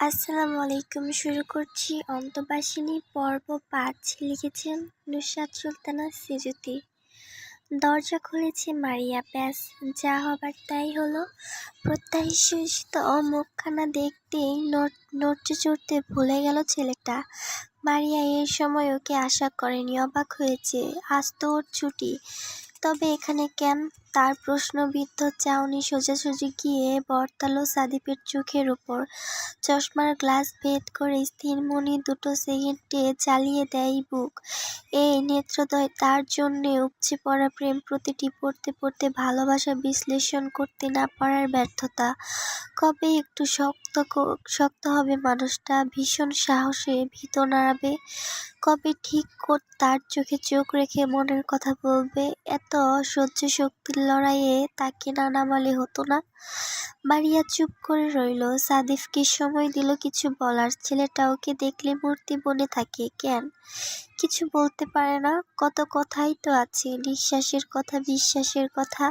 আসসালামু আলাইকুম। শুরু করছি অন্তবাসিনী পর্ব ৫। লিখেছেন নুসরাত সুলতানা সিজুতি। দরজা খুলেছে মারিয়া। ব্যাস, যা হবার তাই হলো। প্রত্যাশিত মুখখানা দেখতেই নড়তে চড়তে ভুলে গেল ছেলেটা। মারিয়া এর সময় ওকে আশা করেনি, অবাক হয়েছে। আজ তো ওর ছুটি, তবে এখানে কেন? তার প্রশ্নবিদ্ধ চাউনি সোজাসুজি গিয়ে বর্তালো সাদিফের চোখের ওপর। চশমার গ্লাস ভেদ করে স্থিরমনি দুটো সেকেন্ডে জ্বালিয়ে দেয় বুক। এই নেত্রদ্বয়, তার জন্যে উপচে পড়া প্রেম, প্রতিটি পড়তে পড়তে ভালোবাসা বিশ্লেষণ করতে না পারার ব্যর্থতা। কবে একটু শক্ত হবে মানুষটা, ভীষণ সাহসে ভিত নাড়াবে? কবে ঠিক তার চোখে চোখ রেখে মনের কথা বলবে? এত সহ্য শক্তির লড়াইয়ে তাকে না নামালে হতো না? মারিয়া চুপ করে রইল। সাদিফকে সময় দিল কিছু বলার। ছেলেটা ওকে দেখলে মূর্তি বনে থাকে। কেন কিছু বলতে পারে না? কত কথাই তো আছে, নিঃশ্বাসের কথা, বিশ্বাসের কথা,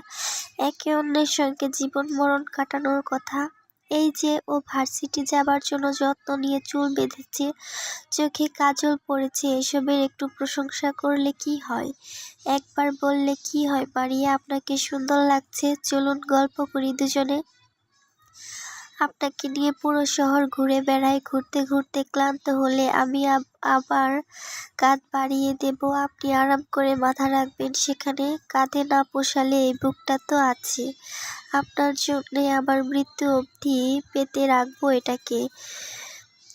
একে অন্যের সঙ্গে জীবন মরণ কাটানোর কথা। এই যে ও ভার্সিটি যাবার জন্য যত্ন নিয়ে চুল বেঁধেছে, চোখে কাজল পড়েছে, এসবের একটু প্রশংসা করলে কি হয়? একবার বললে কি হয়, মারিয়া আপনাকে সুন্দর লাগছে, চলুন গল্প করি দুজনে। আপনাকে নিয়ে পুরো শহর ঘুরে বেড়াই, ঘুরতে ঘুরতে ক্লান্ত হলে আমি আবার কাঁধ বাড়িয়ে দেব, আপনি আরাম করে মাথা রাখবেন সেখানে। কাঁধে না পোষালে এই বুকটা তো আছে, আপনার জন্যে আমার মৃত্যু অবধি পেতে রাখবো এটাকে।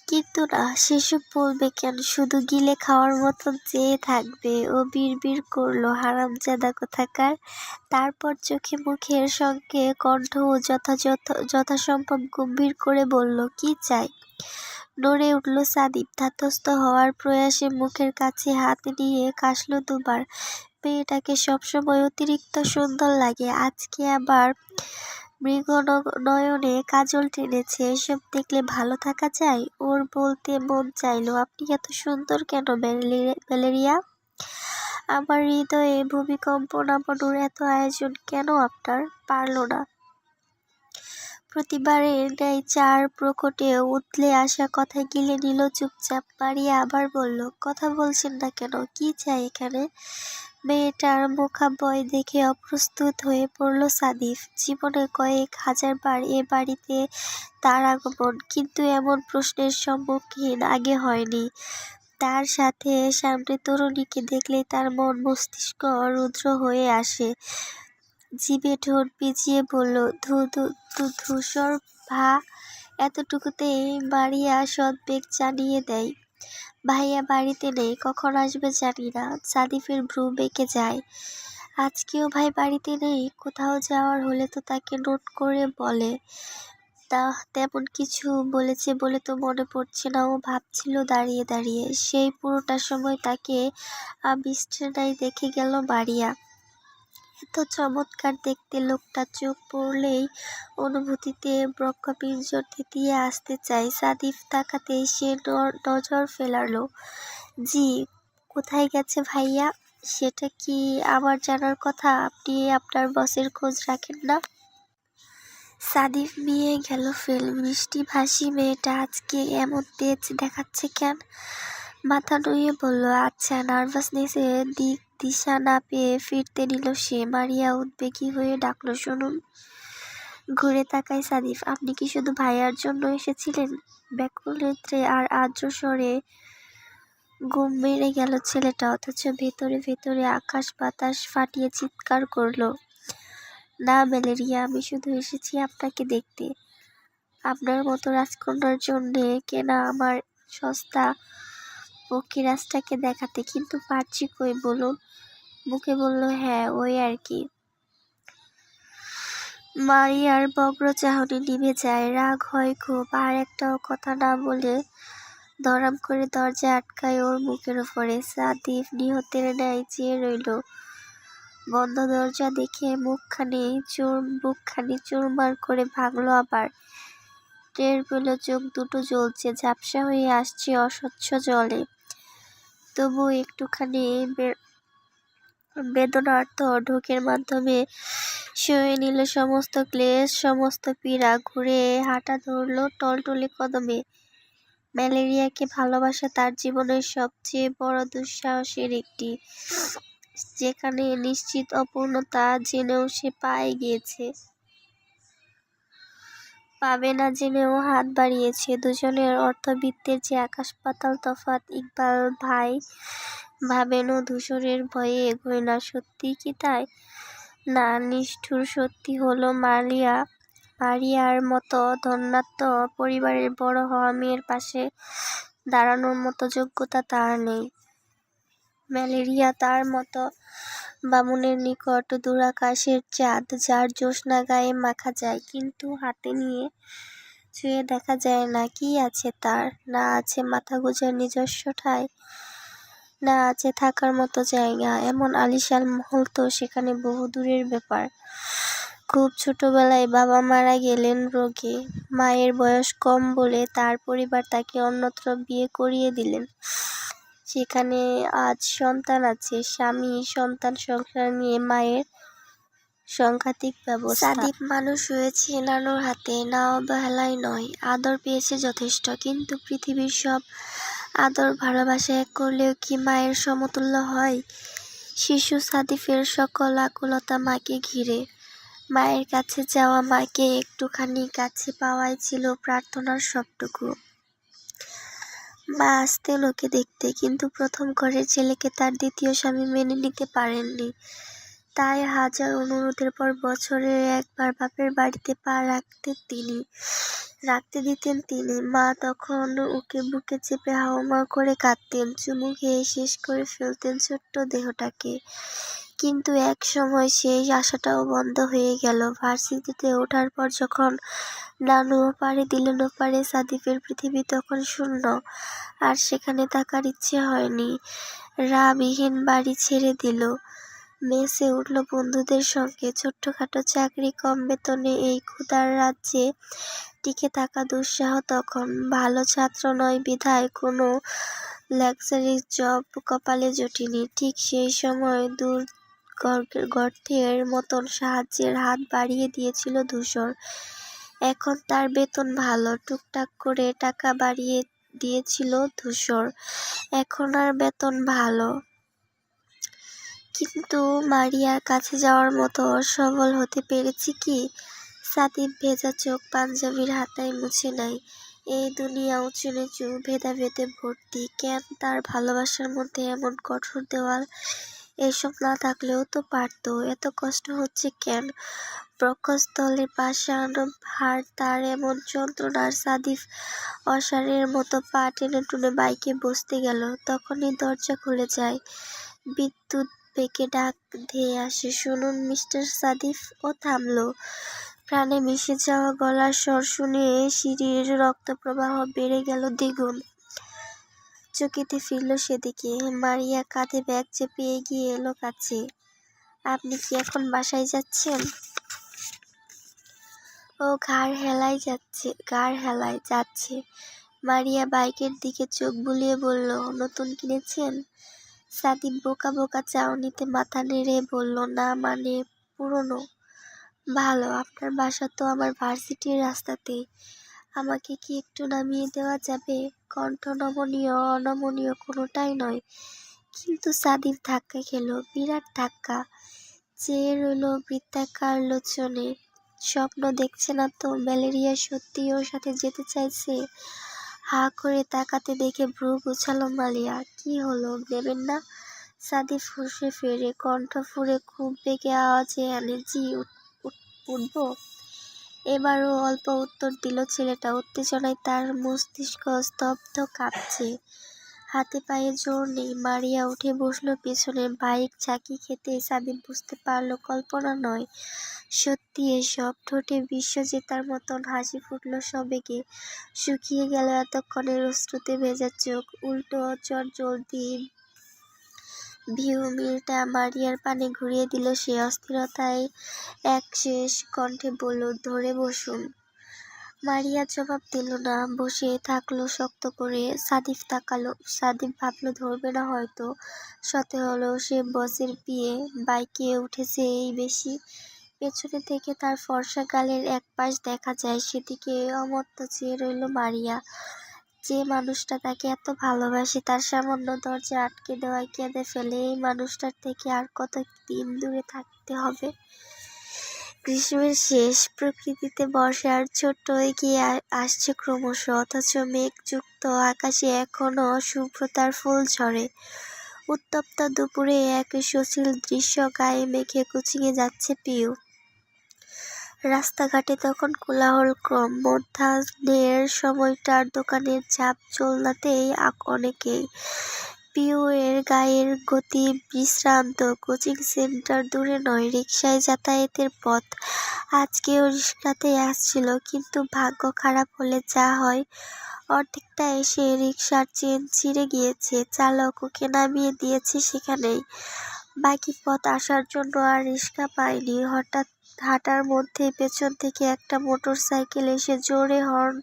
কিন্তু না, সেসব বলবে কেন, শুধু গিলে খাওয়ার মতন চেয়ে থাকবে। ও বিড়বিড় করলো, হারামজাদা কোথাকার। তারপর চোখে মুখের সঙ্গে কণ্ঠও যথাসম্ভব গম্ভীর করে বলল, কি চাই? নড়ে উঠল সাদিফ। ধাতস্থ হওয়ার প্রয়াসে মুখের কাছে হাত নিয়ে কাশল দুবার। মেয়েটাকে সবসময় অতিরিক্ত সুন্দর লাগে, আজকে আবার মৃগনয়নে কাজল টেনেছে। এসব দেখলে ভালো থাকা যায়? ওর বলতে মন চাইল, আপনি এত সুন্দর কেন ভ্যালেরিয়া? আমার হৃদয়ে ভূমিকম্প নামানোর এত আয়োজন কেন আপনার? পারল না। প্রতিবারের ন্যায় চার প্রকটে উতলে আসা কথা গিলে নিল চুপচাপ। মারিয়া আবার বলল, কথা বলছেন না কেন? কি চাই এখানে? মেয়েটার মুখাবয় দেখে অপ্রস্তুত হয়ে পড়ল সাদিফ। জীবনে কয়েক হাজারবার এ বাড়িতে তার আগমন, কিন্তু এমন প্রশ্নের সম্মুখীন আগে হয়নি। তার সাথে সামনে তরুণীকে দেখলেই তার মন মস্তিষ্ক রুদ্র হয়ে আসে। জিভে ঠোঁট ভিজিয়ে বলল, ধূসর ভা। এতটুকুতেই মারিয়া সদবেগ জানিয়ে দেয়, ভাইয়া বাড়িতে নেই, কখন আসবে জানি না। সাদিফের ভ্রু বেঁকে যায়। আজকেও ভাই বাড়িতে নেই? কোথাও যাওয়ার হলে তো তাকে নোট করে বলে। তা তেমন কিছু বলেছে বলে তো মনে পড়ছে না। ও ভাবছিল দাঁড়িয়ে দাঁড়িয়ে। সেই পুরোটা সময় তাকে আবিষ্ট্রেনায় দেখে গেল মারিয়া। এত চমৎকার দেখতে লোকটা, চোখ পড়লেই অনুভূতিতে ব্রহ্মপিঞ্জর থিতিয়ে আসতে চায়। সাদিফ তাকাতেই সে নজর ফেরালো। জি, কোথায় গেছে ভাইয়া? সেটা কি আমার জানার কথা? আপনি আপনার বসের খোঁজ রাখেন না? সাদিফ মিয়ে গেল ফেল। মিষ্টি ভাসি মেয়েটা আজকে এমন তেজ দেখাচ্ছে কেন? মাথা নুয়ে বলল, আচ্ছা। নার্ভাসনেসে দিক দিশা না পেয়ে ফিরতে নিল সে। মারিয়া উদ্বেগী হয়ে ডাকল, শুনুন। ঘুরে তাকায় সাদিফ। আপনি কি শুধু ভাইয়ার জন্য এসেছিলেন? ব্যাকুল নেত্রে আর আর্দ্র স্বরে ঘুম মেরে গেল ছেলেটা, অথচ ভেতরে ভেতরে আকাশ বাতাস ফাটিয়ে চিৎকার করল, না ভ্যালেরিয়া, আমি শুধু এসেছি আপনাকে দেখতে, আপনার মতো রাজকন্যার জন্যে কেনা আমার সস্তা পক্ষীরাজটাকে দেখাতে। কিন্তু পারছি কই বলুন? মুখে বলল, হ্যাঁ ওই আর কি। মারিয়ার বগ্র চাহনি নিভে যায়। রাগ হয় খুব। আর একটাও কথা না বলে ধরাম করে দরজা আটকায় ওর মুখের ওপরে। সাদিফ নিহতের ন্যায় চেয়ে রইল। বন্ধ দরজা দেখে বুকখানি চুরমার করে ভাঙল আবার। টের পেল চোখ দুটো জ্বলছে, ঝাপসা হয়ে আসছে অস্বচ্ছ জলে। তবু একটুখানি বেদনার্ত ঢোকের মাধ্যমে সয়ে নিল সমস্ত ক্লেশ, সমস্ত পীড়া। ঘুরে হাঁটা ধরল টলটলে কদমে। ম্যালেরিয়াকে ভালোবাসা তার জীবনের সবচেয়ে বড় দুঃসাহসের একটি, যেখানে নিশ্চিত অপূর্ণতা জেনেও সে গিয়েছে, পাবে না জেনেও হাত বাড়িয়েছে। দুজনের অর্থবিত্তের যে আকাশ পাতাল তফাৎ। ইকবাল ভাই ভাবেন ও ধূসরের ভয়ে এগোয় না। সত্যি কি তাই? না, নিষ্ঠুর সত্যি হলো মারিয়ার মতো ধনাঢ্য পরিবারের বড় হওয়া মেয়ের পাশে দাঁড়ানোর মতো যোগ্যতা তার নেই। ম্যালেরিয়া তার মতো বামুনের নিকট দূরাকাশের চাঁদ, যার জ্যোৎস্না গায়ে মাখা যায় কিন্তু হাতে নিয়ে ছুঁয়ে দেখা যায় না। কি আছে তার? না আছে মাথা গোঁজার নিজস্ব ঠাঁই, না আছে থাকার মতো জায়গা। এমন আলিশান মহল তো সেখানে বহুদূরের ব্যাপার। খুব ছোটবেলায় বাবা মারা গেলেন রোগে। মায়ের বয়স কম বলে তার পরিবার তাকে অন্যত্র বিয়ে করিয়ে দিলেন। সেখানে আজ সন্তান আছে, স্বামী, সন্তান, সংসার নিয়ে মায়ের সাংঘাতিক ব্যবস্থা। সাদিপ মানুষ হয়েছে নানুর হাতে, না অবহেলায় নয়, আদর পেয়েছে যথেষ্ট। কিন্তু পৃথিবীর সব আদর ভালোবাসা এক করলেও কি মায়ের সমতুল্য হয়? শিশু সাদিফের সকল আকুলতা মাকে ঘিরে। মায়ের কাছে যাওয়া, মাকে একটুখানি কাছে পাওয়াই ছিল প্রার্থনার সবটুকু। মা আসতেন ওকে দেখতে, কিন্তু প্রথম ঘরের ছেলেকে তার দ্বিতীয় স্বামী মেনে নিতে পারেননি। তাই হাজার অনুরোধের পর বছরে একবার বাপের বাড়িতে পা রাখতে দিতেন তিনি। মা তখন ওকে বুকে চেপে হাউমাউ করে কাঁদতেন, চুমু খেয়ে শেষ করে ফেলতেন ছোট্ট দেহটাকে। কিন্তু এক সময় সেই আশাটাও বন্ধ হয়ে গেল। ভার্সিটিতে ওঠার পর যখন নানুও পাড়ি দিলেন ওপারে, সাদিফের পৃথিবী তখন শূন্য। আর সেখানে থাকার ইচ্ছে হয়নি। বিহীন বাড়ি ছেড়ে দিল, মেসে উঠল বন্ধুদের সঙ্গে। ছোট্টখাটো চাকরি, কম বেতনে এই ক্ষুধার রাজ্যে টিকে থাকা দুঃসাহ তখন। ভালো ছাত্র নয় বিধায় কোনো লাক্সারি জব কপালে জোটেনি। ঠিক সেই সময় দূর গর্তের মতন সাহায্যের হাত বাড়িয়ে দিয়েছিল ধূসর। এখন তার বেতন ভালো, টুকটাক করে টাকা বাড়িয়ে দিয়েছিল ধূসর। এখন আর বেতন ভালো, কিন্তু মারিয়ার কাছে যাওয়ার মতো সবল হতে পেরেছি কি? সাদিপ ভেজা চোখ পাঞ্জাবির হাতায় মুছে নেয়। এই দুনিয়া উঁচু নিচু, ভেদাভেদে ভর্তি। কেন তার ভালোবাসার মধ্যে এমন কঠোর দেওয়াল? এসব না থাকলেও তো পারত। এত কষ্ট হচ্ছে কেন? বক্ষস্থলে পাষাণ ভার, তার এমন যন্ত্রণার। সাদিফ অসাড়ের মতো পা টেনে টুনে বাইকে বসতে গেল, তখনই দরজা খুলে যায়। বিদ্যুৎ বেগে ডাক ধেয়ে আসে, শুনুন মিস্টার সাদিফ। ও থামল। প্রাণে মিশে যাওয়া গলার স্বর শুনে সিঁড়ির রক্তপ্রবাহ বেড়ে গেল দ্বিগুণ। চকিতে ফিরল সেদিকে। মারিয়া কাঁধে ব্যাগ চেপে এগিয়ে এলো কাছে। আপনি কি এখন বাসায় যাচ্ছেন? ও ঘাড় হেলায় যাচ্ছে। মারিয়া বাইকের দিকে চোখ বুলিয়ে বলল, নতুন কিনেছেন? সাদিপ বোকা বোকা চাউনিতে মাথা নেড়ে বলল, না মানে পুরনো। ভালো। আপনার বাসা তো আমার ভার্সিটির রাস্তাতেই। আমাকে কি একটু নামিয়ে দেওয়া যাবে? কণ্ঠ নমনীয় অনমনীয় কোনোটাই নয়। কিন্তু সাদিপ ধাক্কা খেল, বিরাট ধাক্কা। চেয়ে রইল বৃত্তাকার লোচনে। স্বপ্ন দেখছে না তো? ম্যালেরিয়া সত্যি ওর সাথে যেতে চাইছে? হা করে তাকাতে দেখে ভ্রু গুছালো মারিয়া। কি হলো, নেবেন না? সাদিফ ফুঁসে ফেরে, কণ্ঠ ফুঁড়ে খুব বেগে আওয়াজে আনে, জি উঠব। এবারও অল্প উত্তর দিল ছেলেটা। উত্তেজনায় তার মস্তিষ্ক স্তব্ধ, কাঁপছে। হাতে পায়ে জোর নেই। মারিয়া উঠে বসল পেছনে। বাইক ঝাঁকি খেতে সাদিপ বুঝতে পারল কল্পনা নয়, সত্যি এসব। ঠোঁটে বিশ্বজেতার মতন হাসি ফুটল সবেগে। শুকিয়ে গেল এতক্ষণের অশ্রুতে ভেজা চোখ। উল্টো চটজলদি ভিউমিলটা মারিয়ার পানে ঘুরিয়ে দিল সে। অস্থিরতায় একশেষ কণ্ঠে বলল, ধরে বসুন। মারিয়া জবাব দিল না, বসে থাকলো শক্ত করে। সাদিফ তাকালো। সাদিফ ভাবলো ধরবে না হয়তো। সতে হলো সে বসের বিয়ে, বাইকে উঠেছে এই বেশি। পেছনে থেকে তার ফর্সা গালের এক পাশ দেখা যায়, সেদিকে অমর্ত চেয়ে রইল মারিয়া। যে মানুষটা তাকে এত ভালোবাসে, তার সামান্য দরজা আটকে দেওয়ায় কেঁদে ফেলে। এই মানুষটার থেকে আর কত দিন দূরে থাকতে হবে। গ্রীষ্মের শেষ, প্রকৃতিতে বর্ষার ছোট্ট এগিয়ে আসছে ক্রমশ, অথচ মেঘযুক্ত আকাশে এখনো শুভ্রতার ফুল ঝরে। উত্তপ্ত দুপুরে এক সুশীল দৃশ্য গায়ে মেখে কুচিয়ে যাচ্ছে পিউ। রাস্তাঘাটে তখন কোলাহল কম। মধ্যাহ্নের সময়টার দোকানের চাপ চলনাতেই অনেকেই। পিউ এর গায়ের গতি বিশ্রান্ত। কোচিং সেন্টার দূরে নয়, রিকশায় যাতায়াতের পথ। আজকেও রিকশাতেই আসছিল, কিন্তু ভাগ্য খারাপ হলে যা হয়। অর্ধেকটা এসে রিকশার চেন ছিঁড়ে গিয়েছে। চালক ওকে নামিয়ে দিয়েছে সেখানেই। বাকি পথ আসার জন্য আর রিকশা পায়নি। হঠাৎ হাঁটার মধ্যে পেছন থেকে একটা মোটর সাইকেল এসে জোরে হর্ন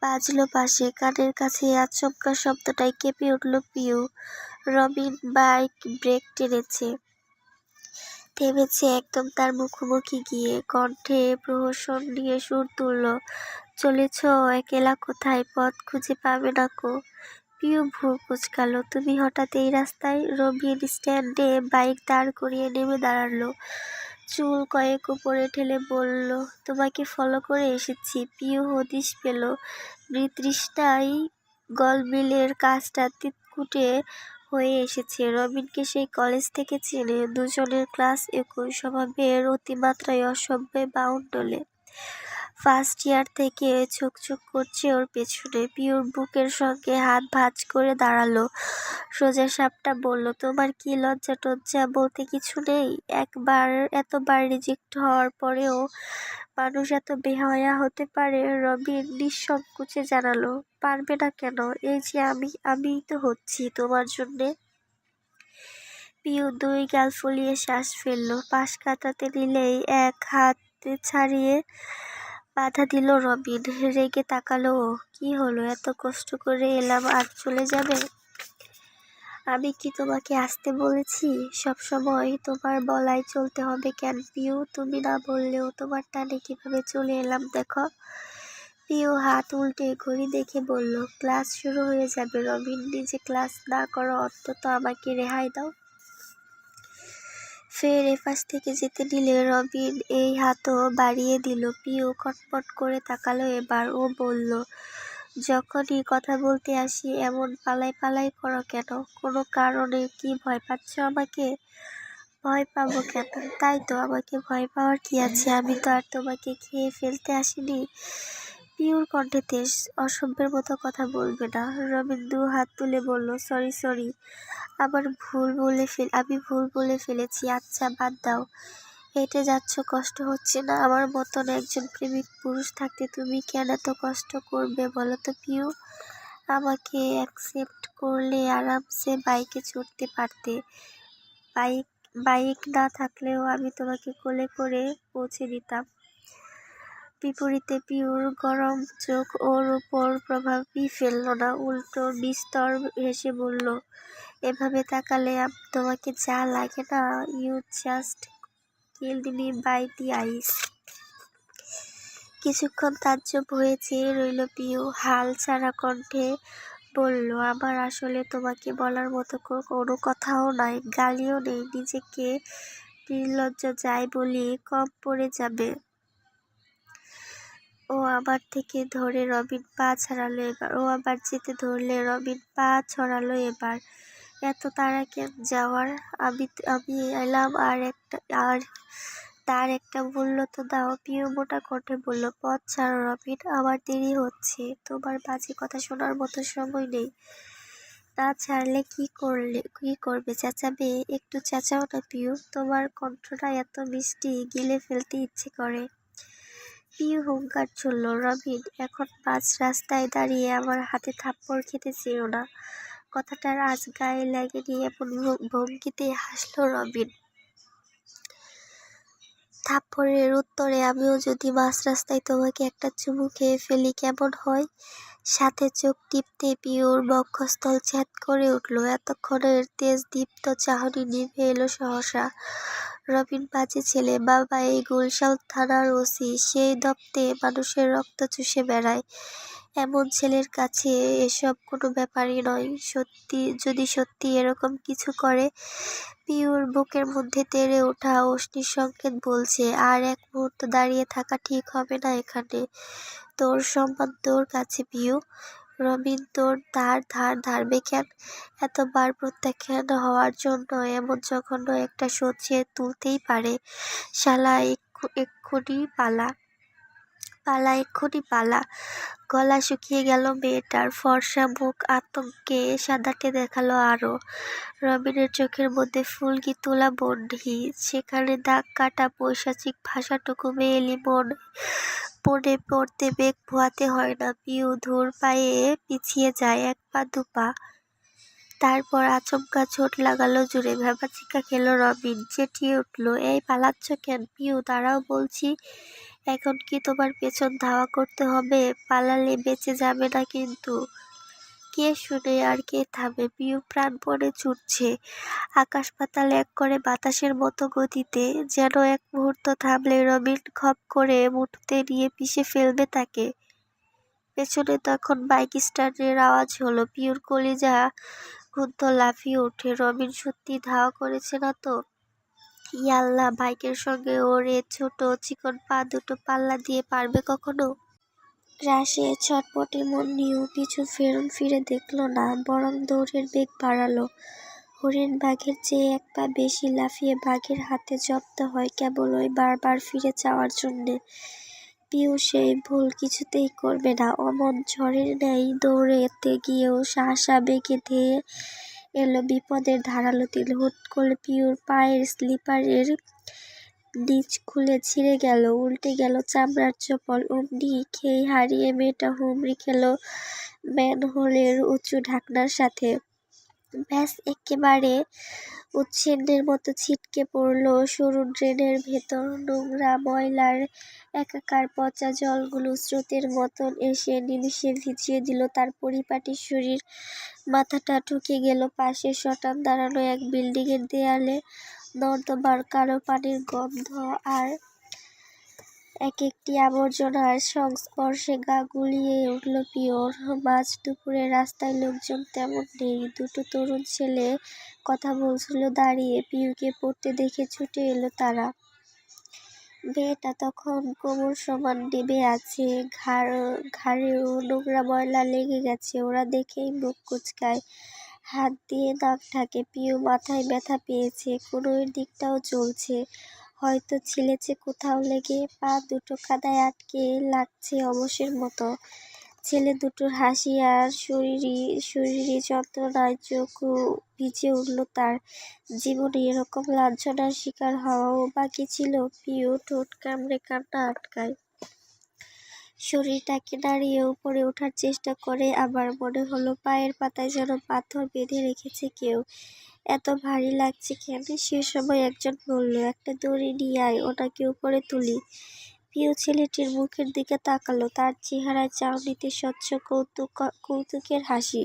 বাজলো পাশে। কানের কাছে আচমকা শব্দটায় কেঁপে উঠল পিউ। রবিন বাইক ব্রেক টেনেছে, থেমেছে একদম তার মুখোমুখি গিয়ে। কণ্ঠে প্রহসন নিয়ে সুর তুলল, চলেছ একেলা কোথায়, পথ খুঁজে পাবে না কো। পিউ ভ্রু কুঁচকালো, তুমি হঠাৎ এই রাস্তায়? রবিন স্ট্যান্ডে বাইক দাঁড় করিয়ে নেমে দাঁড়ালো, চুল কয়েক উপরে ঠেলে বলল, তোমাকে ফলো করে এসেছি। পিউ হদিশ পেল, মৃতৃষ্ণায় গলবিলের কাজটা তিতকুটে হয়ে এসেছে। রবিনকে সেই কলেজ থেকে চেনে, দুজনের ক্লাস একই, স্বভাবের অতিমাত্রায় অসভ্য বাউন্ডলে। ফার্স্ট ইয়ার থেকে ছোকছোক করছে ওর পেছনে। পিউর বুকের সঙ্গে হাত ভাঁজ করে দাঁড়ালো, সোজা সাপটা বলল, তোমার কি লজ্জা টজ্জা বলতে কিছু নেই? এতবার রিজেক্ট হওয়ার পরেও মানুষ এত বেহায়া হতে পারে? রবিন নিঃসংকোচে জানালো, পারবে না কেন? এই যে আমিই তো হচ্ছি তোমার জন্যে। পিউ দুই গাল ফুলিয়ে শ্বাস ফেলল। পাশ কাটাতে নিলেই এক হাত ছাড়িয়ে বাধা দিল রবিন। রেগে তাকালো ও। কি হলো, এত কষ্ট করে এলাম আর চলে যাবে? আমি কি তোমাকে আসতে বলেছি? সবসময় তোমার বলাই চলতে হবে কেন পিউ? তুমি না বললেও তোমার টানে কিভাবে চলে এলাম দেখো। পিউ হাত উল্টে ঘড়ি দেখে বলল, ক্লাস শুরু হয়ে যাবে। রবিন, নিজে ক্লাস না করো, অন্তত আমাকে রেহাই দাও। ফের এপাশ থেকে যেতে নিলে রবিন এই হাতও বাড়িয়ে দিল। পিউ কটমট করে তাকালো এবার। ও বলল, যখনই কথা বলতে আসি এমন পালাই পালাই করো কেন? কোনো কারণে কি ভয় পাচ্ছ আমাকে? ভয় পাবো কেন? তাই তো, আমাকে ভয় পাওয়ার কি আছে? আমি তো আর তোমাকে খেয়ে ফেলতে আসিনি। পিউর কণ্ঠে তেজ, অসভ্যের মতো কথা বলবে না। রবিন দু হাত তুলে বলল, সরি, আমি ভুল বলে ফেলেছি। আচ্ছা বাদ দাও, হেঁটে যাচ্ছ, কষ্ট হচ্ছে না? আমার মতন একজন প্রেমিক পুরুষ থাকতে তুমি কেন এত কষ্ট করবে বলো তো পিউ? আমাকে অ্যাকসেপ্ট করলে আরামসে বাইকে চড়তে পারতে। বাইক না থাকলেও আমি তোমাকে কোলে করে পৌঁছে দিতাম। বিপরীতে পিউর গরম চোখ ওর উপর প্রভাবই ফেলল না, উল্টো নিস্তর হেসে বলল, এভাবে তাকালে তোমাকে যা লাগে না, you just killed me by the eyes. কিছুক্ষণ তাজ্জব হয়ে চেয়ে রইল পিউ। হাল ছাড়া কণ্ঠে বলল, আমার আসলে তোমাকে বলার মতো কোনো কথাও নাই, গালিও নেই। নিজেকে নির্লজ্জ যাই বলি কম পড়ে যাবে। ও আবার যেতে ধরলে রবিন পা ছড়ালো এবার। এত তাড়া কেন যাওয়ার? আমি এলাম, আর তার একটা মূল্য তো দাও। পিউ মোটা কণ্ঠে বলল, পথ ছাড়ো রবিন, আমার দেরি হচ্ছে। তোমার বাজে কথা শোনার মতো সময় নেই। না ছাড়লে কি করবে? চেঁচাবে? একটু চেঁচাও না পিউ, তোমার কণ্ঠটা এত মিষ্টি, গিলে ফেলতে ইচ্ছে করে। পিউ হুঙ্কার ছুড়ল, রবিন, এখন মাঝ রাস্তায় দাঁড়িয়ে আমার হাতে থাপ্পড় খেতে চেয়েও না। কথাটার আজ গায়ে লাগেনি এমন ভঙ্গিতে হাসল রবিন। থাপ্পড়ের উত্তরে আমিও যদি মাঝ রাস্তায় তোমাকে একটা চুমু খেয়ে ফেলি কেমন হয়? সাথে চোখ টিপতে পিওর বক্ষস্থল ছ্যাদ করে উঠল। এতক্ষণের তেজদীপ্ত চাহনি নিভে এলো সহসা। রবিন বাজে ছেলে, বাবা এই গুলশান থানার ওসি, সেই দপ্তে মানুষের রক্ত চুষে বেড়ায়। এমন ছেলের কাছে এসব কোনো ব্যাপারই নয়। যদি সত্যি এরকম কিছু করে, পিউর বুকের মধ্যে তেড়ে ওঠা অগ্নির সংকেত বলছে আর এক মুহূর্ত দাঁড়িয়ে থাকা ঠিক হবে না এখানে। তোর সম্মান তোর কাছে পিউ। রবিন তোর ধার ধারবে কেন? এতবার প্রত্যাখ্যান হওয়ার জন্য এমন জঘন্য একটা শোধ সে তুলতেই পারে। শালা এক্ষুনি পালা। এক্ষুনি পালা। গলা শুকিয়ে গেল মেয়েটার, ফর্সা মুখ আতঙ্কে সাদাটে দেখালো আরো। রবিনের চোখের মধ্যে ফুলকি তোলা বহ্নি, সেখানে দাগ কাটা পৈশাচিক ভাষাটুকু মেয়েলি মনে পড়তে বেগ পোহাতে হয় না। পিউ ধূর পায়ে পিছিয়ে যায়, এক পা দুপা। তারপর আচমকা চোট লাগালো জোরে। ভ্যাবাচিকা খেল রবিন, চেঁচিয়ে উঠল, এই পালাচ্ছ কেন? পিউ দাঁড়াও বলছি। এখন কি তোমার পেছন ধাওয়া করতে হবে? পালালে বেঁচে যাবে না কিন্তু। কে শুনে আর কে থামে? পিউ প্রাণপণে ছুটছে, আকাশ পাতাল এক করে বাতাসের মতো গতিতে, যেন এক মুহূর্ত থামলে রবিন খপ করে মুঠোতে নিয়ে পিষে ফেলবে তাকে। পেছনে তখন বাইক স্টার্টের আওয়াজ হলো। পিউর কলিজা ক্ষুব্ধ লাফিয়ে ওঠে। রবিন সত্যি ধাওয়া করেছে না তো? ইয়াল্লা, বাইকের সঙ্গে ওর এ ছোট চিকন পা দুটো পাল্লা দিয়ে পারবে কখনো? রাশে ছটপটে মন নিয়েও পিছু ফিরে দেখল না, বরং দৌড়ের বেগ বাড়ালো। হরিণ বাঘের চেয়ে এক পা বেশি লাফিয়ে বাঘের হাতে জব্দ হয় কেবল ওই বারবার ফিরে যাওয়ার জন্যে। পিউ সেই ভুল কিছুতেই করবে না। অমন ঝড়ের ন্যায় দৌড়েতে গিয়েও সাহসা বেগে ধেয়ে এলো বিপদের ধারালো তিল। হুট করে পিউর পায়ের স্লিপারের নিচ খুলে ছিঁড়ে গেল, উল্টে গেল চামড়ার চপল। অমনি খেই হারিয়ে মেয়েটা হুমড়ি খেল ম্যানহোলের উঁচু ঢাকনার সাথে। ব্যাস, একেবারে উচ্ছেন্নের মতো ছিটকে পড়ল সরু ড্রেনের ভেতর। নোংরা ময়লার একাকার পচা জলগুলো স্রোতের মতন এসে নিমিষে ভিজিয়ে দিল তার পরিপাটি শরীর। মাথাটা ঠুকে গেল পাশে শটান দাঁড়ানো এক বিল্ডিংয়ের দেয়ালে। নর্দমার কালো পানির গন্ধ আর এক একটি আবর্জনার সংস্পর্শে গা গুলিয়ে উঠল পিওর। মাঝ দুপুরে রাস্তায় লোকজন তেমন নেই। দুটো তরুণ ছেলে কথা বলছিল দাঁড়িয়ে। পিউকে পড়তে দেখে ছুটে এলো তারা। মেয়েটা তখন কোমর সমান নেমে আছে, ঘাড়েও নোংরা ময়লা লেগে গেছে। ওরা দেখেই মুখ কুঁচকায়, হাত দিয়ে নাক ঢাকে। পিউ মাথায় ব্যথা পেয়েছে, কোনোর দিকটাও জ্বলছে, হয়তো ছিলেছে কোথাও লেগে। পা দুটো কাদায় আটকে লাগছে অবশের মতো। ছেলে দুটোর হাসি আর শরীরী যন্ত্রণায় চোখ ভিজে উঠল তার। জীবনে এরকম লাঞ্ছনার শিকার হওয়াও বাকি ছিল। পিউ ঠোঁট কামড়ে কান্না আটকায়। শরীরটাকে নাড়িয়ে উপরে ওঠার চেষ্টা করে, আবার মনে হলো পায়ের পাতায় যেন পাথর বেঁধে রেখেছে কেউ। এত ভারী লাগছে কেন? সে সময় একজন বলল, একটা দড়ি নিয়ে আয়, ওনাকে উপরে তুলি। পিউ ছেলেটির মুখের দিকে তাকালো। তার চেহারায় চাউনিতে স্বচ্ছ কৌতুকের হাসি।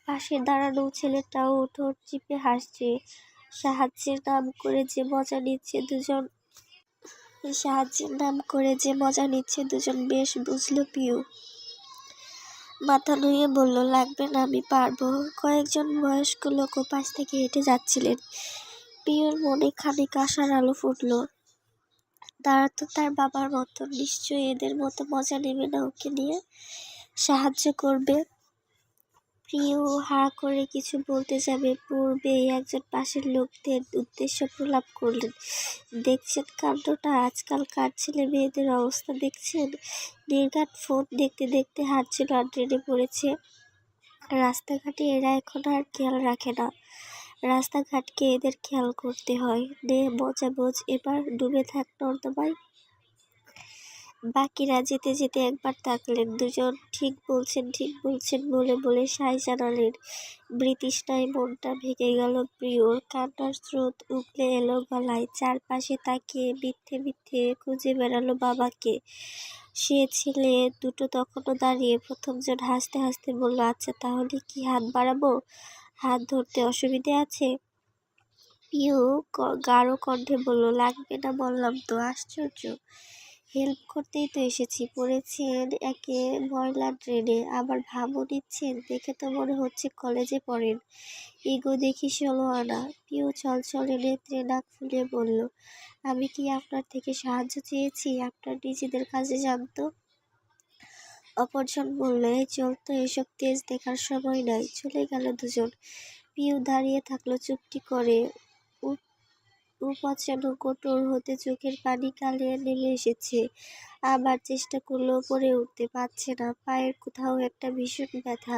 পাশে দাঁড়ানো ছেলেটাও ঠোঁট চিপে হাসছে। সাহায্যের নাম করে যে মজা নিচ্ছে দুজন, বেশ বুঝল পিউ। মাথা নুয়ে বলল, লাগবে না, আমি পারবো। কয়েকজন বয়স্ক লোকও পাশ থেকে হেঁটে যাচ্ছিলেন। পিউর মনে খানিক আশার আলো ফুটল। তারা তো তার বাবার মতো, নিশ্চয়ই এদের মতো মজা নেবে না ওকে নিয়ে, সাহায্য করবে। পিউ হা করে কিছু বলতে যাবে, পূর্বেই একজন পাশের লোকদের উদ্দেশ্য প্রলাপ করলেন, দেখছেন কাণ্ডটা? আজকালকার ছেলে মেয়েদের অবস্থা দেখছেন? নির্ঘাত ফোন দেখতে দেখতে হাঁটছিল আর ট্রেনে পড়েছে। রাস্তাঘাটে এরা এখন আর খেয়াল রাখে না, রাস্তাঘাটকে এদের খেয়াল করতে হয়। নে মজা বোঝ, এবার ডুবে থাক নর্দমায়। বাকিরা যেতে যেতে একবার তাকলেন। দুজন ঠিক বলছেন বলে বলে সায় জানালেন। বৃতৃষ্ণায় মনটা ভেঙে গেল প্রিয়র। কান্নার স্রোত উগলে এলো গলায়। চারপাশে তাকিয়ে মিথ্যে মিথ্যে খুঁজে বেড়ালো বাবাকে। সে ছেলে দুটো তখনও দাঁড়িয়ে। প্রথমজন হাসতে হাসতে বলল, আচ্ছা তাহলে কি হাত বাড়াবো? হাত ধরতে অসুবিধে আছে? পিউ গাঢ় কণ্ঠে বলল, লাগবে না বললাম তো। আশ্চর্য, হেল্প করতেই তো এসেছি। পড়েছেন একে ময়লার ড্রেনে, আবার ভাবও নিচ্ছেন। দেখে তো মনে হচ্ছে কলেজে পড়েন। ইগো দেখি 16 আনা। পিউ ছলছলে নেত্রে নাক ফুলিয়ে বলল, আমি কি আপনার থেকে সাহায্য চেয়েছি? আপনার নিজেদের কাজে জানতো। অপরজন বলল, এই চলতো, এসব তেজ দেখার সময় নাই। চলে গেল দুজন। পিউ দাঁড়িয়ে থাকলো চুপটি করে। উপচানো কোটর হতে চোখের পানি কালিয়ে নেমে এসেছে। আবার চেষ্টা করলেও পড়ে উঠতে পারছে না। পায়ের কোথাও একটা ভীষণ ব্যথা,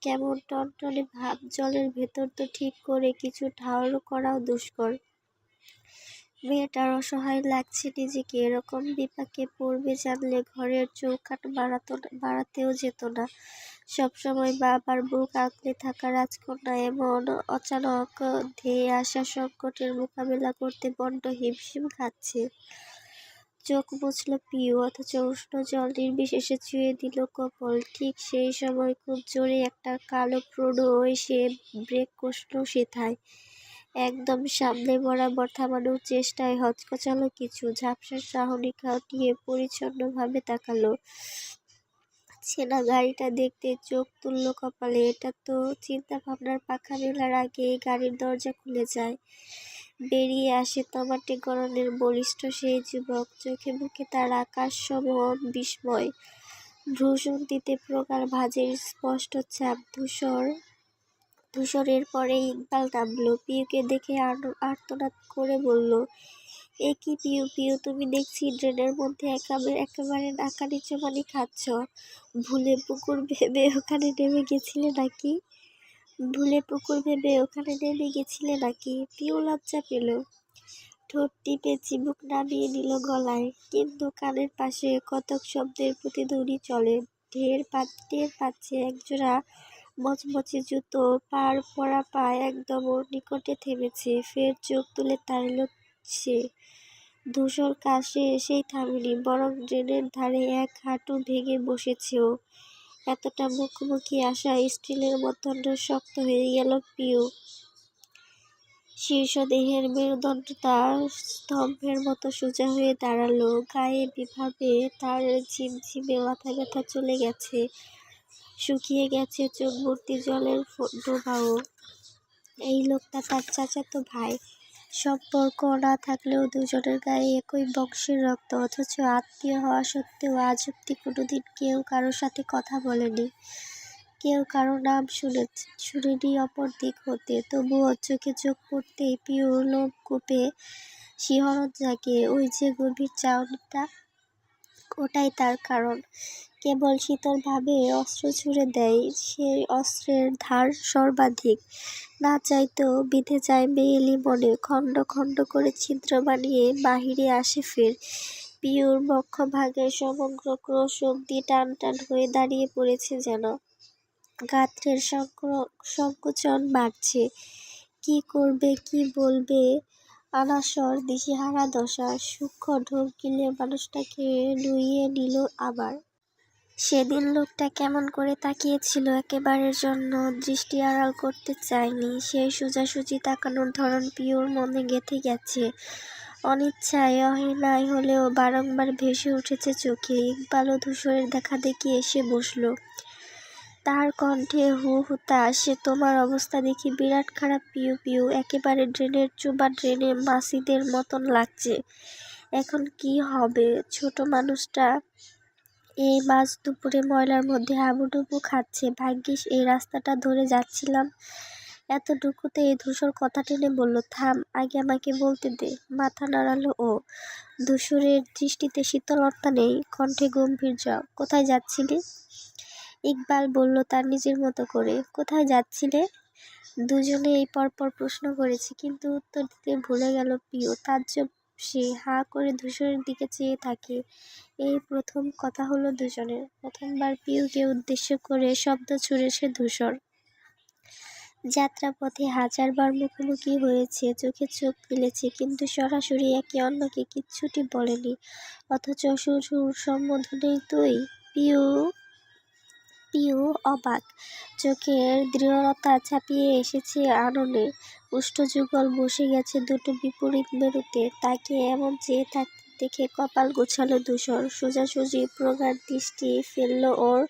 কেমন টনটনে ভাব। জলের ভেতর তো ঠিক করে কিছু ঠাউর করাও দুষ্কর। মেয়েটার অসহায় লাগছে নিজেকে। এরকম বিপাকে পড়বে জানলে ঘরের চৌকাঠ বাড়াতেও যেত না। সবসময় বাবার বুক আঁকড়ে থাকা রাজকন্যা এমন অচানক ধেয়ে আসা সংকটের মোকাবেলা করতে বড্ড হিমশিম খাচ্ছে। চোখ মুছল পিউ, অথচ উষ্ণ জল নির্বিশেষে ছুঁয়ে দিল কপাল। ঠিক সেই সময় খুব জোরে একটা কালো প্রৌঢ় এসে ব্রেক কষল সেথায়। একদম সামনে বরাবর থামানোর চেষ্টায় হকচকালো কিছু। ঝাপসা চাহনি কাটিয়ে পরিচ্ছন্নভাবে তাকালো। চেনা গাড়িটা দেখতে চোখ তুলল কপালে। এটা তো চিন্তা ভাবনার পাখা মেলার আগেই গাড়ির দরজা খুলে যায়। বেরিয়ে আসে তমাটে গড়নের বলিষ্ঠ সেই যুবক। চোখে মুখে তার আকাশসম বিস্ময়। ভ্রূসন্ধিতে প্রগাঢ় ভাঁজের স্পষ্ট ছাপ। ধূসরের পরে ইকবাল নামল। পিউকে দেখে আর্তনাদ করে বলল, এ কি পিউ? পিউ, তুমি দেখছি ড্রেনের মধ্যে একেবারে নাকানি চুবানি খাচ্ছ। ভুলে পুকুর ভেবে ওখানে নেমে গেছিলে নাকি? পিউ লজ্জা পেল। ঠোঁট টিপে চিবুক নামিয়ে নিল গলায়। কিন্তু কানের পাশে কতক শব্দের প্রতিধ্বনি চলে। টের পাচ্ছে একজোড়া মচমচে জুতো, পাড় পরা পা একদম ওর নিকটে থেমেছে। ফের চোখ তুলে তাড়ল সে। ধূসর কাছে এসেই থামেনি, বরং ড্রেনের ধারে এক হাঁটু ভেঙে বসেছে ও। এতটা মুখোমুখি আসা স্টিলের মতো শক্ত হয়ে গেল পিউ। শীর্ষদেহের মেরুদণ্ডটা স্তম্ভের মতো সোজা হয়ে দাঁড়ালো। গায়ে বিভাবে তার ঝিমঝিমে মাথা ব্যথা চলে গেছে। শুকিয়ে গেছে চোখ ভর্তি জলের ডোবাও। এই লোকটা তার চাচাতো ভাই। সম্পর্ক না থাকলেও দুজনের গায়ে একই বংশের রক্ত। অথচ আত্মীয় হওয়া সত্ত্বেও আজ অব্দি কোনোদিন কেউ কারোর সাথে কথা বলেনি, কেউ কারো নাম শুনেনি অপর দিক হতে। তবুও চোখে চোখ পড়তেই পিউর লোমকূপে শিহরণ জাগে। ওই যে গভীর চাউনিটা, ওটাই তার কারণ। কেবল শীতলভাবে অস্ত্র ছুড়ে দেয়, সেই অস্ত্রের ধার সর্বাধিক। না চাইতেও বিঁধে যায় মেয়েলি মনে। খণ্ড খণ্ড করে ছিদ্র বানিয়ে বাহিরে আসে ফের। পিউর বক্ষভাগে সমগ্র ক্রোশব্দি টান টান হয়ে দাঁড়িয়ে পড়েছে যেন। গাত্রের সংকোচন বাড়ছে। কি করবে, কি বলবে, অনাসর দিশেহারা দশা। সূক্ষ্ম ঢোক গিলে মানুষটাকে নুইয়ে নিল আবার। সেদিন লোকটা কেমন করে তাকিয়েছিল, একেবারের জন্য দৃষ্টি আড়াল করতে চায়নি। সেই সোজাসুজি তাকানোর ধরন পিউর মনে গেঁথে গেছে। অনিচ্ছায় অহিনায় হলেও বারংবার ভেসে উঠেছে চোখে। ইকবালও ধূসরের দেখাদেখি এসে বসল। তার কণ্ঠে হুতাশ, তোমার অবস্থা দেখি বিরাট খারাপ পিউ। পিউ, একেবারে ড্রেনের চোবা, ড্রেনে মাছিদের মতন লাগছে। এখন কি হবে? ছোট মানুষটা এই মাঝ দুপুরে ময়লার মধ্যে হাবুডুবু খাচ্ছে। ভাগ্যিস এই রাস্তাটা ধরে যাচ্ছিলাম। এতটুকুতে এই ধূসর কথা টেনে বলল, থাম, আগে আমাকে বলতে দে। মাথা নাড়ালো ও। ধূসরের দৃষ্টিতে শীতলতা নেই, কণ্ঠে গম্ভীর্য। কোথায় যাচ্ছিলি? ইকবাল বলল তার নিজের মতো করে। কোথায় যাচ্ছিলে? দুজনে এই পরপর প্রশ্ন করেছে, কিন্তু উত্তর দিতে ভুলে গেল পিউ। তাজ্জব সে হাঁ করে ধূসরের দিকে চেয়ে থাকে। এই প্রথম কথা হলো দুজনের। প্রথমবার পিউকে উদ্দেশ্য করে শব্দ ছুঁড়েছে ধূসর। যাত্রাপথে হাজারবার মুখোমুখি হয়েছে, চোখে চোখ মিলেছে, কিন্তু সরাসরি একে অন্যকে কিচ্ছুটি বলেনি। অথচ শ্বশুর সম্বোধনেই তুই। পিউ পিউ অবাক, চোখের দৃঢ়তা ছাপিয়ে এসেছে আননে। ওষ্ঠযুগল বসে গেছে দুটো বিপরীত মেরুতে। তাকে এমন চেয়ে থাকতে দেখে কপাল গোছালো ধূসর। সোজাসুজি প্রগাঢ় দৃষ্টি ফেলল ওর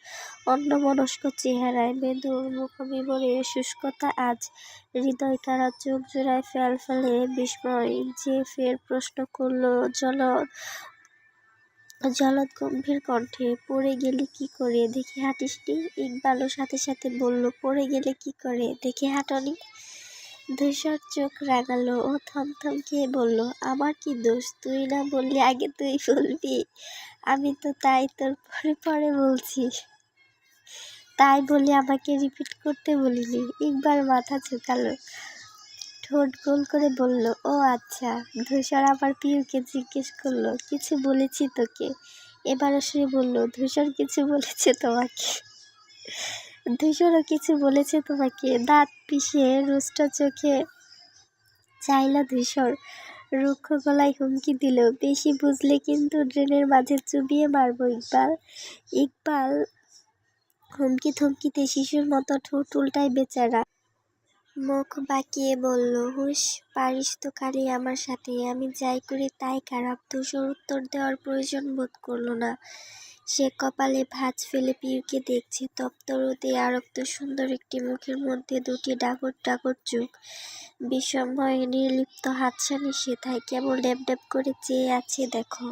অন্যমনস্ক চেহারায়। মৃদুর মুখবিবরে শুষ্কতা আজ হৃদয়কাড়া, চোখ জোড়ায় ফেলে বিস্ময়। যে ফের প্রশ্ন করল জলদ গম্ভীর কণ্ঠে, পড়ে গেলি কি করে, দেখে হাঁটিসনি? ইকবালও সাথে সাথে বলল, পড়ে গেলে কি করে, দেখে হাঁটোনি? ধূসর চোখ রাঙালো। ও থমথম খেয়ে বলল, আমার কি দোষ? তুই না বললি আগে তুই বলবি? আমি তো তাই তোর পরে পরে বলছি। তাই বলে আমাকে রিপিট করতে বলিনি। ইকবাল মাথা ঝুঁকালো, ঠোঁট গোল করে বলল, ও আচ্ছা। ধূসর আবার পিউকে জিজ্ঞেস করলো, কিছু বলেছি তোকে? এবারও সে বলল, ধূসর কিছু বলেছে তোমাকে? ধূসরও কিছু বলেছে তোমাকে? দাঁত পিষে রুষ্ট চোখে চাইল ধূসর। রুক্ষ গলায় হুমকি দিল, বেশি বুঝলে কিন্তু ড্রেনের মাঝে চুবিয়ে মারবো ইকবাল। ইকবাল হুমকি থমকিতে শিশুর মতো ঠোঁট উল্টায় বেচারা। মুখ বাঁকিয়ে বলল, হুস, পারিস তো খালি আমার সাথে, আমি যাই করি তাই খারাপ। ধূসর উত্তর দেওয়ার প্রয়োজন বোধ করল না। সে কপালে ভাঁজ ফেলে পিউকে দেখছে। তপ্ত রোদে আরক্ত সুন্দর একটি মুখের মধ্যে দুটি ডাগর ডাগর চোখ, বিস্ময়ে নির্লিপ্ত হাতছানি সেথায় কেবল ড্যাব ড্যাব করে চেয়ে আছে। দেখো।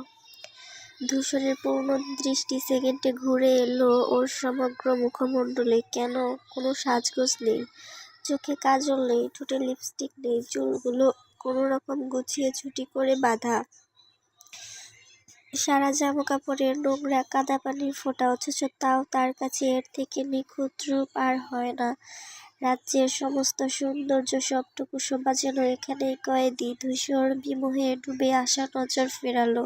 ধূসরের পূর্ণ দৃষ্টি সেকেন্ডে ঘুরে এলো ওর সমগ্র মুখমণ্ডলে। কেন? কোনো সাজগোজ নেই, চোখে কাজল নেই, ঠোঁটে লিপস্টিক নেই, চুলগুলো কোনো রকম গুছিয়ে ছুটি করে বাঁধা, সারা জামাকাপড়ের নোংরা কাদা পানির ফোঁটা। অথচ তাও তার কাছে এর থেকে নিখুঁত রূপ আর হয় না। রাজ্যের সমস্ত সৌন্দর্য সবটুকু শোভা যেন এখানেই কয়েদি। ধূসর বিমোহে ডুবে আসা নজর ফেরালো,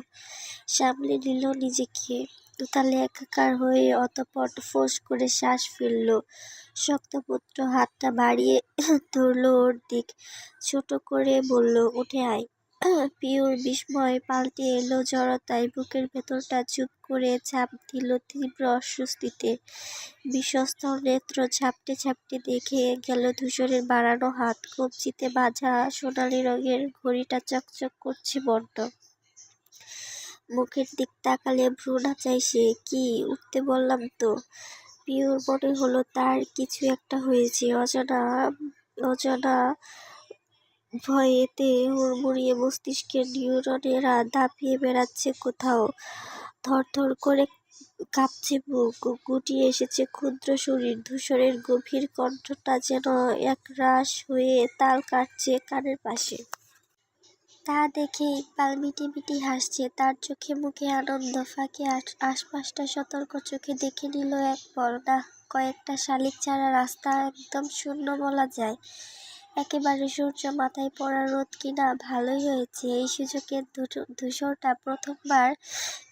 সামলে নিল নিজেকে, উতালে একাকার হয়ে অতঃপর ফোঁস করে শ্বাস ফেলল। শক্তপোক্ত হাতটা বাড়িয়ে ধরল ওর দিক, ছোট করে বলল, উঠে আয়। পিউর বিস্ময় পাল্টে এলো জড়তায়। বুকের ভেতরটা চুপ করে চাপ দিল তীব্র অস্বস্তিতে। বিশ্বস্ত নেত্র ঝাপটে ঝাপটে দেখে গেল ধূসরের বাড়ানো হাত, কবজিতে বাঁধা সোনালি রঙের ঘড়িটা চকচক করছে বড্ড। মুখের দিক তাকালে ভ্রু নাচায় সে। কি? উঠতে বললাম তো। পিউর মনে হলো তার কিছু একটা হয়েছে। অজানা ভয়েতে হুড়মুড়িয়ে মস্তিষ্কের নিউরনেরা দাপিয়ে বেড়াচ্ছে কোথাও। থরথর করে কাঁপছে বুক, গুটিয়ে এসেছে ক্ষুদ্র শরীর। ধূসরের গভীর কণ্ঠটা যেন একরাশ হয়ে তাল কাটছে কানের পাশে। তা দেখে ইকবাল মিটিমিটি হাসছে। তার চোখে মুখে আনন্দ, ফাঁকে আশপাশটা সতর্ক চোখে দেখে নিল একবার। না, কয়েকটা শালিক ছাড়া রাস্তা একদম শূন্য বলা যায়। একেবারে সূর্য মাথায় পড়া রোদ কিনা। ভালোই হয়েছে, এই সুযোগে ধূসরটা প্রথমবার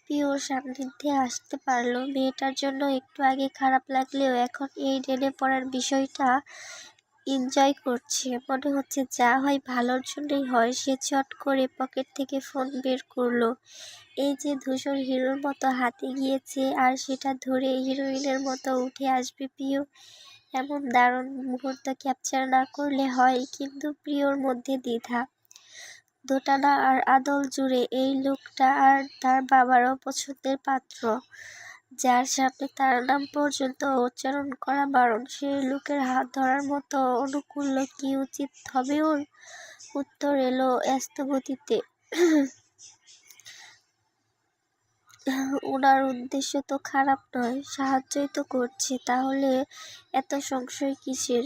পিওর সান্নিধ্যে আসতে পারল। মেয়েটার জন্য একটু আগে খারাপ লাগলেও এখন এই ডেনে পড়ার বিষয়টা এনজয় করছে। মনে হচ্ছে যা হয় ভালোর জন্যই হয়। সে চট করে পকেট থেকে ফোন বের করলো। এই যে ধূসর হিরোর মতো হাতে গিয়েছে, আর সেটা ধরে হিরোইনের মতো উঠে আসবে পিউ। এমন দারুণ মুহূর্ত ক্যাপচার না করলে হয়। কিন্তু প্রিয়র মধ্যে দ্বিধা, দোটানা আর আদল জুড়ে। এই লোকটা আর তার বাবারও পছন্দের পাত্র, যার সামনে তার নাম পর্যন্ত উচ্চারণ করা বারণ। সেই লোকের হাত ধরার মতো অনুকূল কি উচিত হবে ওর? উত্তর এলো স্থগতিতে। ওনার উদ্দেশ্য তো খারাপ নয়, সাহায্যই তো করছে, তাহলে এত সংশয় কিসের?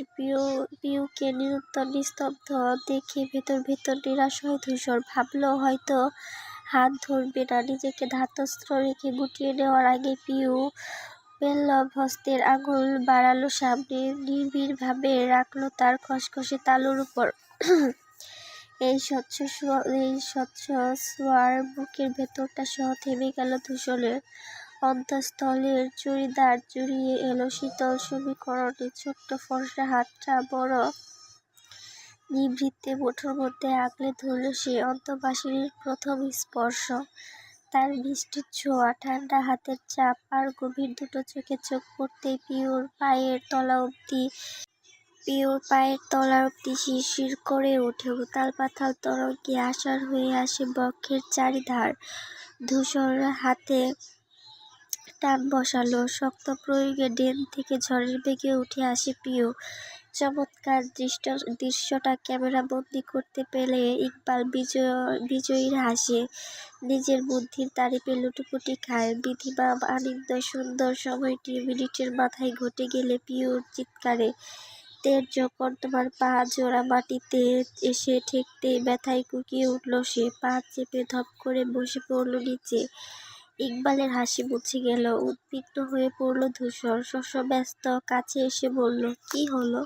পিউকে নিরুত্তর নিস্তব্ধ দেখে ভেতর ভেতর নিরাশ হয় ধূসর। ভাবলো হয়তো হাত ধরবে না। নিজেকে ধাতস্থ রেখে গুটিয়ে নেওয়ার আগে পিউ পেল্লব হস্তের আঙুল বাড়ালো সামনে, নিবিড়ভাবে রাখলো তার খসখসে তালুর উপর। এই স্বচ্ছ ছোঁয়ার বুকের ভেতরটা সহ থেমে গেল ধূসরের অন্তঃস্থলের চুড়িদার জড়িয়ে এলো শীতল সমীকরণে। ছোট্ট ফর্সা হাতটা বড় নিভৃতে মুঠোর মধ্যে আগলে ধরল সে। অন্তঃবাসিনীর প্রথম স্পর্শ, তার মিষ্টি ছোঁয়া, ঠান্ডা হাতের চাপ আর গভীর দুটো চোখে চোখ পড়তেই পিওর পায়ের তলা অব্দি শিরশির করে ওঠে। উতাল পাতাল তরঙ্গে আষাঢ় হয়ে আসে বক্ষের চারিধার। ধূসর হাতে টান বসালো, শক্ত প্রয়োগে ডেন থেকে ঝড়ের বেগে উঠে আসে পিউ। চমৎকার দৃশ্যটা ক্যামেরাবন্দি করতে পেলে ইকবাল বিজয়ীর হাসে, নিজের বুদ্ধির তারিফে লুটোপুটি খায়। বিধিমা আনন্দ সুন্দর সময়টি মিনিটের মাথায় ঘটে গেলে পিউর চিৎকারে তের্য কর্দমার পা জোড়া মাটিতে এসে ঠেকতেই ব্যথায় কুঁকিয়ে উঠল সে। পা চেপে ধপ করে বসে পড়ল নিচে। ইকবালের হাসি মুছে গেল। উদ্বিগ্ন হয়ে পড়ল ধূসর। শশব্যস্ত কাছে এসে বলল, কি হলো?